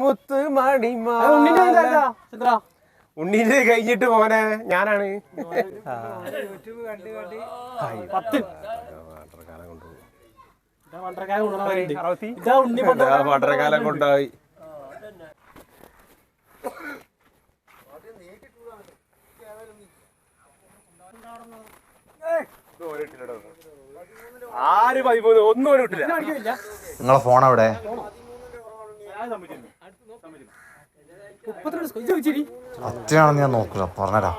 മുത്ത് ഉണ്ണീന്റെ കഴിഞ്ഞിട്ട് മോനെ ഞാനാണ്. വണ്ടരക്കാലം കൊണ്ടുപോയി. ആര് 13 ഒന്നും ഇട്ടില്ല. നിങ്ങളെ ഫോൺ എവിടെ? അച്ഛനാണെന്ന് ഞാൻ നോക്കില്ല, പറഞ്ഞരാ.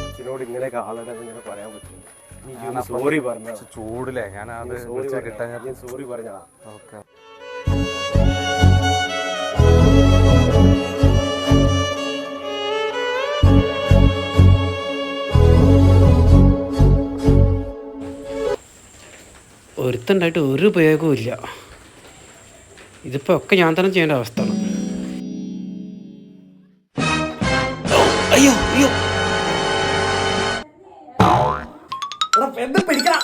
അച്ഛനോട് ഇങ്ങനെയൊക്കെ ആളുടെ ഇങ്ങനെ പറയാൻ പറ്റില്ല. സോറി പറഞ്ഞ ചൂടില്ലേ, ഞാൻ അത് കിട്ടാൻ സോറി പറഞ്ഞാ. ഓക്കെ. ഒരുത്തുണ്ടായിട്ട് ഒരു ഉപയോഗവും ഇല്ല. ഇതിപ്പോൾ ഒക്കെ ഞാൻ തന്നെ ചെയ്യേണ്ട അവസ്ഥയാണ്. അയ്യോ അയ്യോ എന്താ പിടിക്കണം.